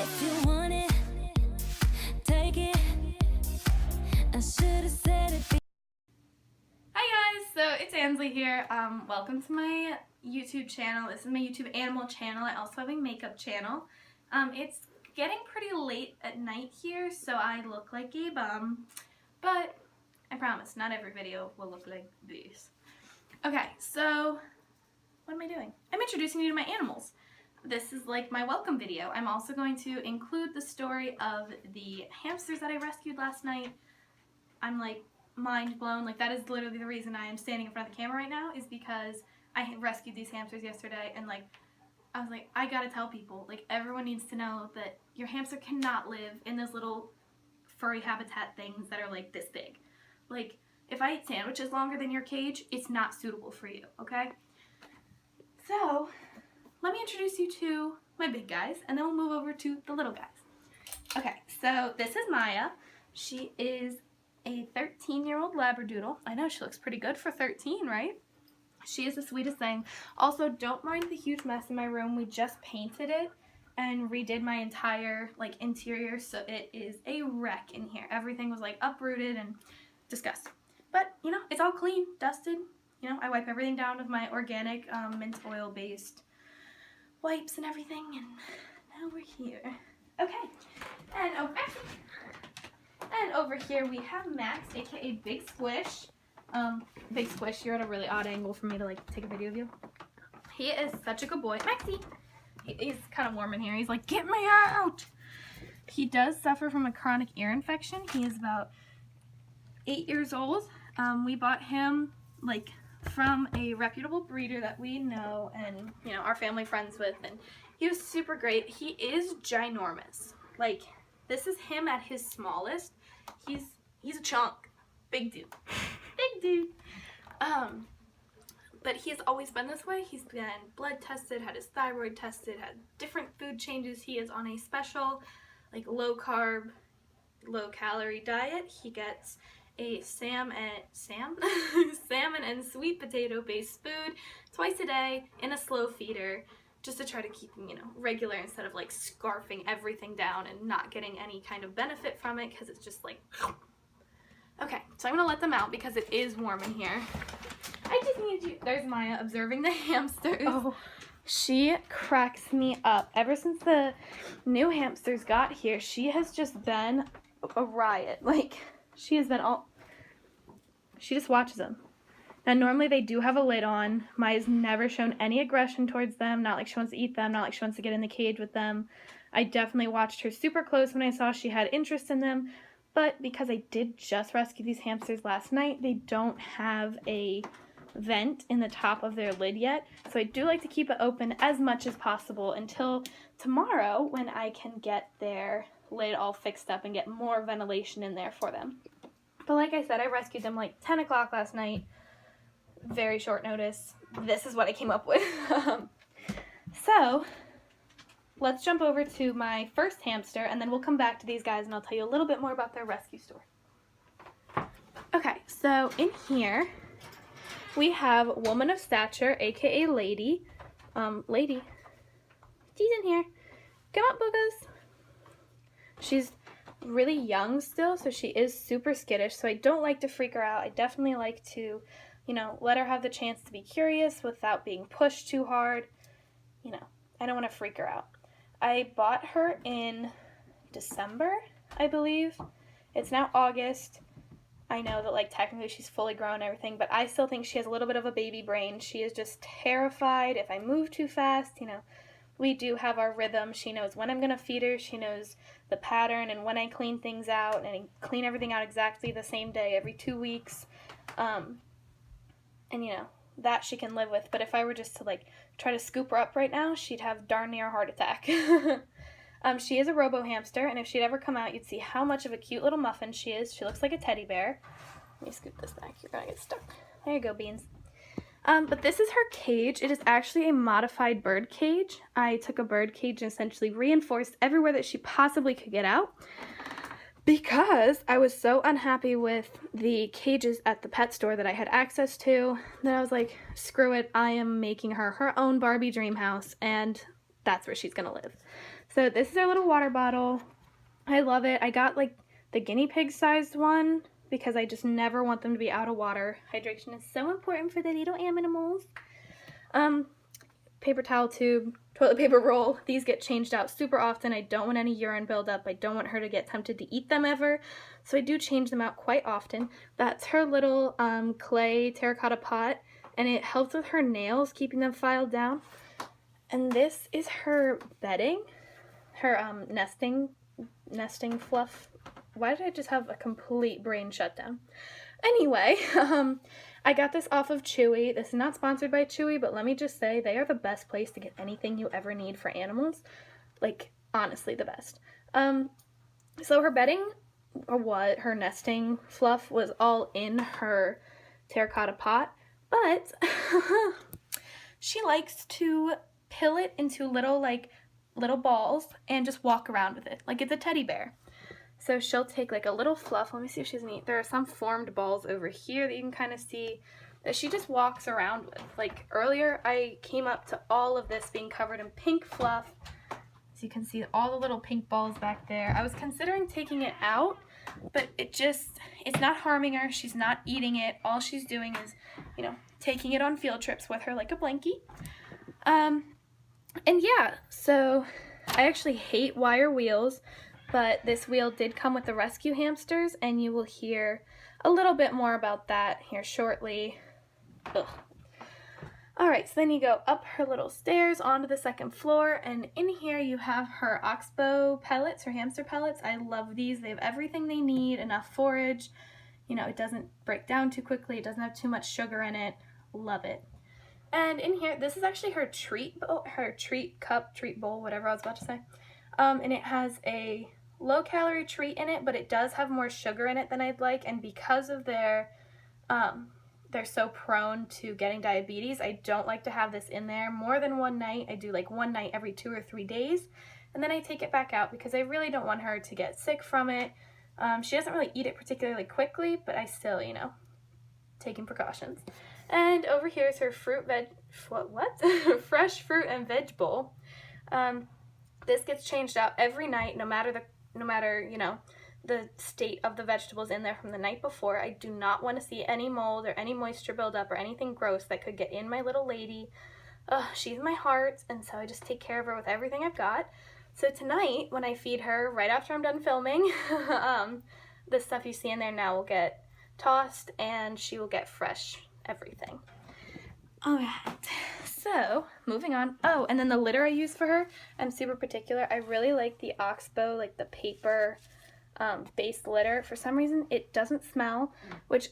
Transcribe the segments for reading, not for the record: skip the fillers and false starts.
If you want it, take it. I should have said it. Hi guys, so it's Ansley here. Welcome to my YouTube channel. This is my YouTube animal channel. I also have a makeup channel. It's getting pretty late at night here, so I look like a bum, but I promise not every video will look like this. Okay, so what am I doing? I'm introducing you to my animals. This is like my welcome video. I'm also going to include the story of the hamsters that I rescued last night. I'm like mind blown. Like, that is literally the reason I am standing in front of the camera right now, is because I rescued these hamsters yesterday, and like I was like, I gotta tell people, like, everyone needs to know that your hamster cannot live in those little furry habitat things that are like this big. Like, if I eat sandwiches longer than your cage, it's not suitable for you, okay? So let me introduce you to my big guys, and then we'll move over to the little guys. Okay, so this is Maya. She is a 13-year-old Labradoodle. I know, she looks pretty good for 13, right? She is the sweetest thing. Also, don't mind the huge mess in my room. We just painted it and redid my entire like interior, so it is a wreck in here. Everything was like uprooted and disgusting. But, you know, it's all clean, dusted. You know, I wipe everything down with my organic mint oil based wipes and everything, and now we're here. Okay, and over here we have Max, aka Big Squish. Big Squish, you're at a really odd angle for me to like take a video of you. He is such a good boy. Maxie! He's kind of warm in here. He's like, get me out! He does suffer from a chronic ear infection. He is about 8 years old. We bought him like from a reputable breeder that we know and, you know, our family friends with, and he was super great. He is ginormous. Like, this is him at his smallest. He's a chunk. Big dude. Big dude. But he's always been this way. He's been blood tested, had his thyroid tested, had different food changes. He is on a special, like, low carb, low calorie diet. He gets a salmon and sweet potato based food twice a day in a slow feeder, just to try to keep him, you know, regular, instead of like scarfing everything down and not getting any kind of benefit from it, because it's just like, okay, so I'm gonna let them out because it is warm in here. I just need you. There's Maya observing the hamsters. Oh, she cracks me up. Ever since the new hamsters got here, she has just been a riot. Like, she has been all, she just watches them. Now, normally they do have a lid on. Maya's never shown any aggression towards them. Not like she wants to eat them. Not like she wants to get in the cage with them. I definitely watched her super close when I saw she had interest in them. But because I did just rescue these hamsters last night, they don't have a vent in the top of their lid yet. So I do like to keep it open as much as possible until tomorrow, when I can get their lid all fixed up and get more ventilation in there for them. But like I said, I rescued them like 10 o'clock last night. Very short notice. This is what I came up with. So let's jump over to my first hamster, and then we'll come back to these guys and I'll tell you a little bit more about their rescue story. Okay, so in here we have Woman of Stature, aka Lady. Lady, she's in here. Come up, boogas. She's really young still, so she is super skittish, so I don't like to freak her out. I definitely like to, you know, let her have the chance to be curious without being pushed too hard. You know, I don't want to freak her out. I bought her in December, I believe. It's now August. I know that, like, technically she's fully grown and everything, but I still think she has a little bit of a baby brain. She is just terrified if I move too fast. You know, we do have our rhythm. She knows when I'm going to feed her. She knows the pattern and when I clean things out, and I clean everything out exactly the same day every 2 weeks. And, you know, that she can live with. But if I were just to, like, try to scoop her up right now, she'd have darn near a heart attack. She is a robo hamster, and if she'd ever come out, you'd see how much of a cute little muffin she is. She looks like a teddy bear. Let me scoop this back. You're going to get stuck. There you go, Beans. But this is her cage. It is actually a modified bird cage. I took a bird cage and essentially reinforced everywhere that she possibly could get out, because I was so unhappy with the cages at the pet store that I had access to that I was like, screw it, I am making her her own Barbie dream house, and that's where she's gonna live. So this is our little water bottle. I love it. I got like the guinea pig sized one because I just never want them to be out of water. Hydration is so important for the little animals. Paper towel tube, toilet paper roll. These get changed out super often. I don't want any urine buildup. I don't want her to get tempted to eat them ever. So I do change them out quite often. That's her little clay terracotta pot, and it helps with her nails, keeping them filed down. And this is her bedding, her nesting fluff. Why did I just have a complete brain shutdown? Anyway, I got this off of Chewy. This is not sponsored by Chewy, but let me just say they are the best place to get anything you ever need for animals. Like, honestly, the best. So her bedding, or her nesting fluff was all in her terracotta pot, but she likes to pill it into little balls and just walk around with it like it's a teddy bear. So she'll take like a little fluff. Let me see if she's neat. There are some formed balls over here that you can kind of see that she just walks around with. Like earlier, I came up to all of this being covered in pink fluff. So you can see all the little pink balls back there. I was considering taking it out, but it's not harming her. She's not eating it. All she's doing is, taking it on field trips with her like a blankie. And yeah, so I actually hate wire wheels. But this wheel did come with the rescue hamsters, and you will hear a little bit more about that here shortly. Ugh. Alright, so then you go up her little stairs onto the second floor, and in here you have her oxbow pellets, her hamster pellets. I love these. They have everything they need, enough forage. It doesn't break down too quickly. It doesn't have too much sugar in it. Love it. And in here, this is actually her treat bowl, treat bowl, whatever I was about to say. And it has a low-calorie treat in it, but it does have more sugar in it than I'd like, and because of they're so prone to getting diabetes, I don't like to have this in there more than one night. I do like one night every 2 or 3 days, and then I take it back out because I really don't want her to get sick from it. She doesn't really eat it particularly quickly, but I still, taking precautions. And over here is her fresh fruit and veg bowl. This gets changed out every night, no matter the state of the vegetables in there from the night before. I do not want to see any mold or any moisture buildup or anything gross that could get in my little lady. She's my heart, and so I just take care of her with everything I've got. So tonight, when I feed her, right after I'm done filming, the stuff you see in there now will get tossed, and she will get fresh everything. Alright, so moving on. Oh, and then the litter I use for her, I'm super particular. I really like the Oxbow, like the paper based litter. For some reason, it doesn't smell, which,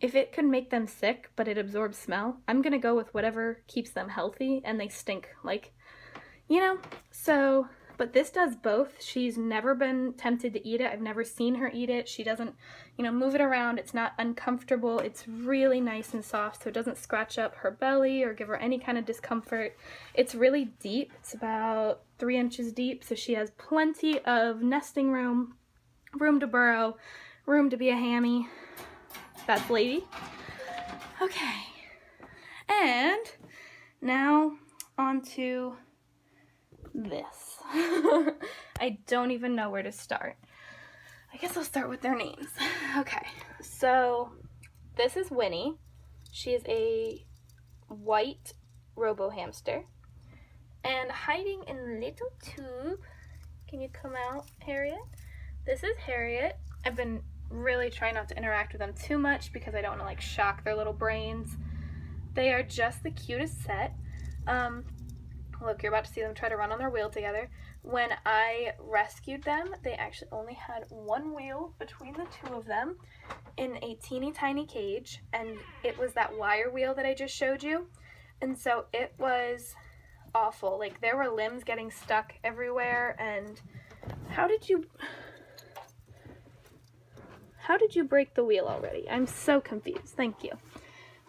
if it could make them sick, but it absorbs smell, I'm gonna go with whatever keeps them healthy, and they stink, so, but this does both. She's never been tempted to eat it. I've never seen her eat it. She doesn't, move it around. It's not uncomfortable. It's really nice and soft, so it doesn't scratch up her belly or give her any kind of discomfort. It's really deep. It's about 3 inches deep, so she has plenty of nesting room, room to burrow, room to be a hammy. That's lady. Okay. And now on to this. I don't even know where to start. I guess I'll start with their names. Okay, so this is Winnie. She is a white robo hamster, and hiding in the little tube, can you come out, Harriet? This is Harriet. I've been really trying not to interact with them too much because I don't want to shock their little brains. They are just the cutest set. Look, you're about to see them try to run on their wheel together. When I rescued them, they actually only had one wheel between the two of them in a teeny tiny cage, and it was that wire wheel that I just showed you. And so it was awful. There were limbs getting stuck everywhere, and how did you break the wheel already? I'm so confused. Thank you.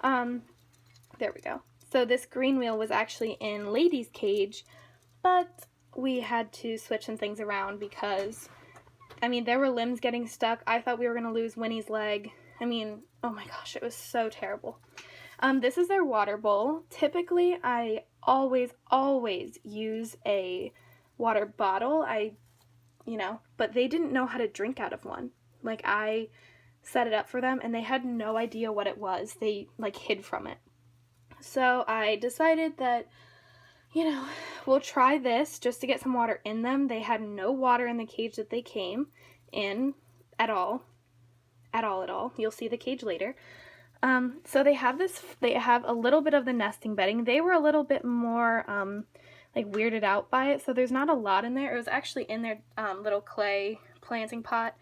There we go. So this green wheel was actually in Lady's cage, but we had to switch some things around because, there were limbs getting stuck. I thought we were going to lose Winnie's leg. Oh my gosh, it was so terrible. This is their water bowl. Typically, I always use a water bottle. But they didn't know how to drink out of one. Like, I set it up for them, and they had no idea what it was. They, like, hid from it. So I decided that, we'll try this just to get some water in them. They had no water in the cage that they came in at all. You'll see the cage later. So they have a little bit of the nesting bedding. They were a little bit more, like, weirded out by it, so there's not a lot in there. It was actually in their little clay planting pot,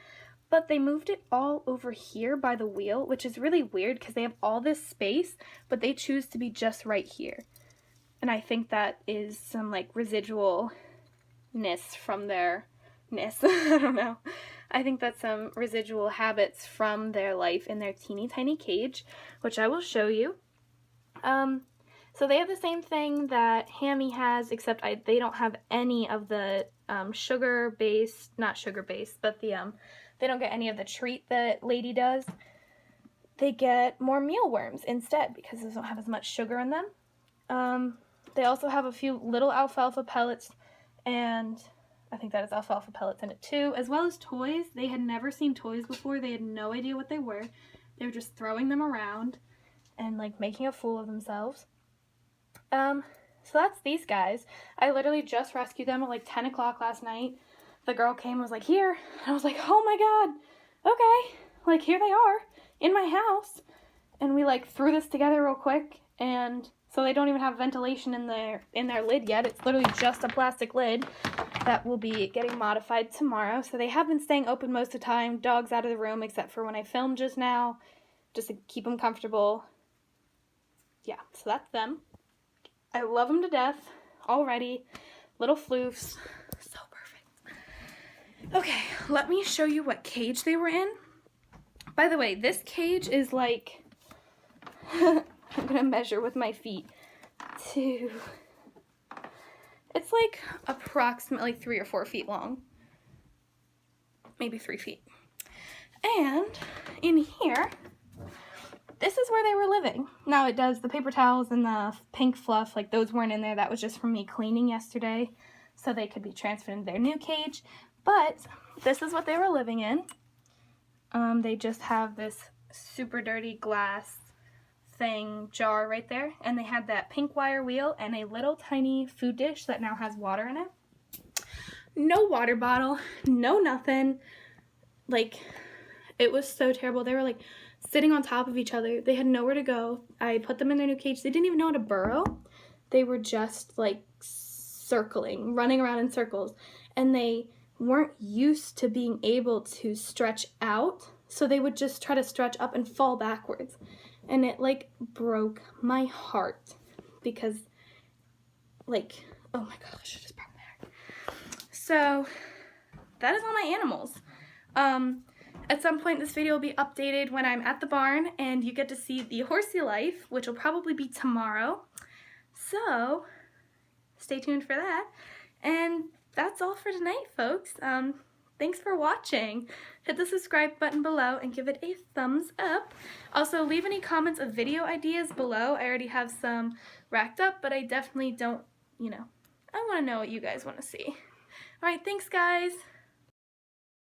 but they moved it all over here by the wheel, which is really weird because they have all this space, but they choose to be just right here. And I think that is some, like, residualness from their I don't know. I think that's some residual habits from their life in their teeny tiny cage, which I will show you. So they have the same thing that Hammy has, except they don't have any of the not sugar-based, but they don't get any of the treat that Lady does. They get more mealworms instead because they don't have as much sugar in them. They also have a few little alfalfa pellets, and I think that is alfalfa pellets in it too, as well as toys. They had never seen toys before. They had no idea what they were. They were just throwing them around and, like, making a fool of themselves. So that's these guys. I literally just rescued them at like 10 o'clock last night. The girl came and was like, here. And I was like, oh my god, okay. Like, here they are in my house. And we, like, threw this together real quick. And so they don't even have ventilation in their lid yet. It's literally just a plastic lid that will be getting modified tomorrow. So they have been staying open most of the time. Dogs out of the room except for when I filmed just now, just to keep them comfortable. Yeah, so that's them. I love them to death already. Little floofs. So perfect. Okay, let me show you what cage they were in. By the way, this cage is like, I'm going to measure with my feet. It's like approximately 3 or 4 feet long. Maybe 3 feet. And in here, this is where they were living. Now it does, the paper towels and the pink fluff, like, those weren't in there. That was just from me cleaning yesterday, so they could be transferred into their new cage. But this is what they were living in. They just have this super dirty glass jar right there, and they had that pink wire wheel and a little tiny food dish that now has water in it. No water bottle, no nothing. Like, it was so terrible. They were, like, sitting on top of each other. They had nowhere to go. I put them in their new cage. They didn't even know how to burrow. They were just, like, circling, running around in circles. And they weren't used to being able to stretch out, so they would just try to stretch up and fall backwards. And it, like, broke my heart because, like, oh my gosh, I just broke my heart. So that is all my animals. At some point this video will be updated when I'm at the barn and you get to see the horsey life, which will probably be tomorrow. So stay tuned for that. And that's all for tonight, folks. Thanks for watching. Hit the subscribe button below and give it a thumbs up. Also, leave any comments of video ideas below. I already have some racked up, but I definitely don't, I want to know what you guys want to see. Alright, thanks guys.